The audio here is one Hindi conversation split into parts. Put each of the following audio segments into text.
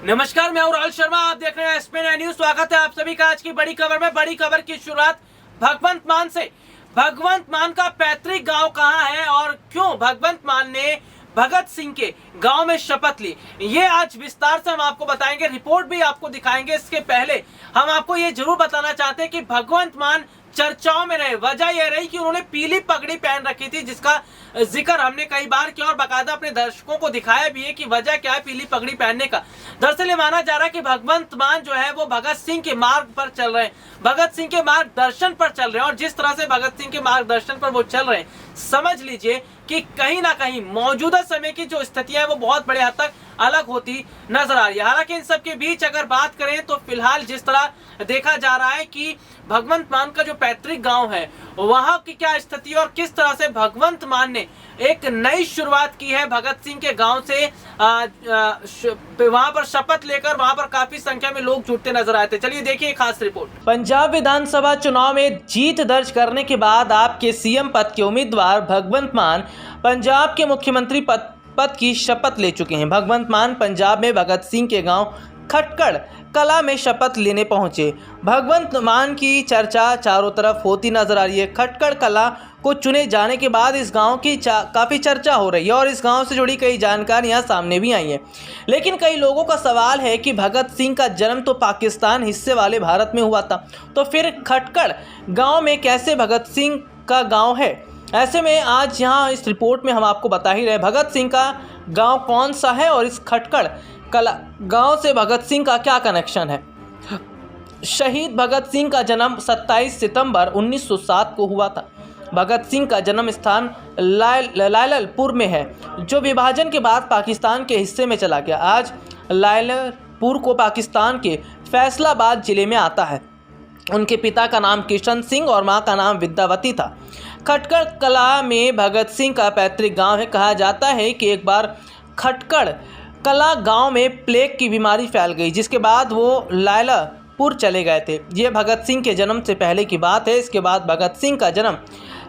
नमस्कार, मैं हूं राहुल शर्मा। आप देख रहे हैं एसपी न्यूज। स्वागत है आप सभी का आज की बड़ी खबर में। बड़ी खबर की शुरुआत भगवंत मान से। भगवंत मान का पैतृक गांव कहां है और क्यों भगवंत मान ने भगत सिंह के गांव में शपथ ली, ये आज विस्तार से हम आपको बताएंगे। रिपोर्ट भी आपको दिखाएंगे। इसके पहले हम आपको ये जरूर बताना चाहते हैं कि भगवंत मान चर्चाओं में रहे। वजह यह रही कि उन्होंने पीली पगड़ी पहन रखी थी, जिसका जिक्र हमने कई बार किया और बाकायदा अपने दर्शकों को दिखाया भी है कि वजह क्या है पीली पगड़ी पहनने का। दरअसल ये माना जा रहा है कि भगवंत मान जो है वो भगत सिंह के मार्ग पर चल रहे हैं, भगत सिंह के मार्गदर्शन पर चल रहे हैं। और जिस तरह से भगत सिंह के मार्गदर्शन पर वो चल रहे हैं, समझ लीजिए कि कहीं ना कहीं मौजूदा समय की जो स्थितियां है वो बहुत बड़े हद तक अलग होती नजर आ रही है। हालांकि इन सब के बीच अगर बात करें तो फिलहाल जिस तरह देखा जा रहा है कि भगवंत मान का जो पैतृक गांव है वहां की क्या स्थिति और किस तरह से भगवंत मान ने एक नई शुरुआत की है भगत सिंह के गांव से। वहां पर शपथ लेकर वहां पर काफी संख्या में लोग जुटते नजर आए थे। चलिए देखिए खास रिपोर्ट। पंजाब विधानसभा चुनाव में जीत दर्ज करने के बाद आपके सीएम पद के उम्मीदवार भगवंत मान पंजाब के मुख्यमंत्री पद की शपथ ले चुके हैं। भगवंत मान पंजाब में भगत सिंह के गांव खटकड़ कला में शपथ लेने पहुंचे। भगवंत मान की चर्चा चारों तरफ होती नजर आ रही है। खटकड़ कला को चुने जाने के बाद इस गांव की काफ़ी चर्चा हो रही है और इस गांव से जुड़ी कई जानकारियां सामने भी आई हैं। लेकिन कई लोगों का सवाल है कि भगत सिंह का जन्म तो पाकिस्तान हिस्से वाले भारत में हुआ था, तो फिर खटकड़ गाँव में कैसे भगत सिंह का गाँव है। ऐसे में आज यहाँ इस रिपोर्ट में हम आपको बता ही रहे भगत सिंह का गांव कौन सा है और इस खटकड़ कला गांव से भगत सिंह का क्या कनेक्शन है। शहीद भगत सिंह का जन्म 27 सितंबर 1907 को हुआ था। भगत सिंह का जन्म स्थान लायलपुर में है, जो विभाजन के बाद पाकिस्तान के हिस्से में चला गया। आज लायलपुर को पाकिस्तान के फैसलाबाद जिले में आता है। उनके पिता का नाम किशन सिंह और मां का नाम विद्यावती था। खटकड़ कला में भगत सिंह का पैतृक गांव है। कहा जाता है कि एक बार खटकड़ कला गांव में प्लेग की बीमारी फैल गई, जिसके बाद वो लायलपुर चले गए थे। ये भगत सिंह के जन्म से पहले की बात है। इसके बाद भगत सिंह का जन्म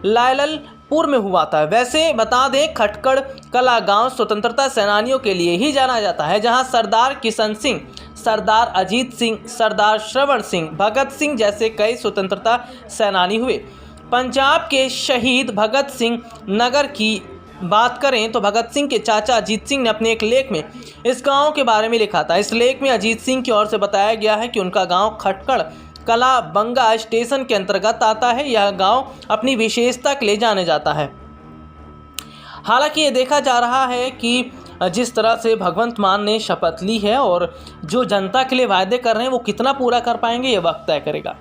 लायलपुर में हुआ था। वैसे बता दें, खटकड़ कला गांव स्वतंत्रता सेनानियों के लिए ही जाना जाता है, जहां सरदार किशन सिंह, सरदार अजीत सिंह, सरदार श्रवण सिंह, भगत सिंह जैसे कई स्वतंत्रता सेनानी हुए। पंजाब के शहीद भगत सिंह नगर की बात करें तो भगत सिंह के चाचा अजीत सिंह ने अपने एक लेख में इस गांव के बारे में लिखा था। इस लेख में अजीत सिंह की ओर से बताया गया है कि उनका गांव खटकड़ कला बंगा स्टेशन के अंतर्गत आता है। यह गांव अपनी विशेषता के लिए जाने जाता है। हालांकि ये देखा जा रहा है कि जिस तरह से भगवंत मान ने शपथ ली है और जो जनता के लिए वायदे कर रहे हैं वो कितना पूरा कर पाएंगे, ये वक्त तय करेगा।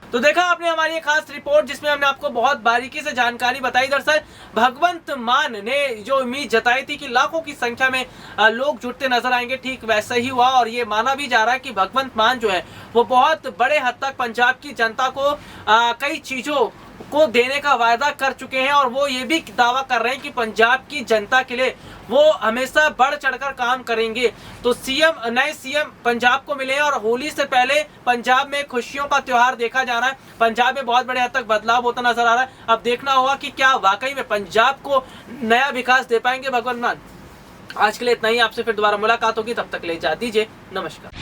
तो देखा आपने हमारी एक खास रिपोर्ट जिसमें हमने आपको बहुत बारीकी से जानकारी बताई। दरअसल भगवंत मान ने जो उम्मीद जताई थी कि लाखों की संख्या में लोग जुटते नजर आएंगे, ठीक वैसा ही हुआ। और ये माना भी जा रहा है कि भगवंत मान जो है वो बहुत बड़े हद तक पंजाब की जनता को कई चीजों को देने का वायदा कर चुके हैं और वो ये भी दावा कर रहे हैं कि पंजाब की जनता के लिए वो हमेशा बढ़ चढ़कर काम करेंगे। तो नए सीएम पंजाब को मिले और होली से पहले पंजाब में खुशियों का त्योहार देखा जा रहा है। पंजाब में बहुत बड़े हद तक बदलाव होता नजर आ रहा है। अब देखना होगा कि क्या वाकई में पंजाब को नया विकास दे पाएंगे भगवंत मान। आज के लिए इतना ही। आपसे फिर दोबारा मुलाकात होगी, तब तक ले जा दीजिए। नमस्कार।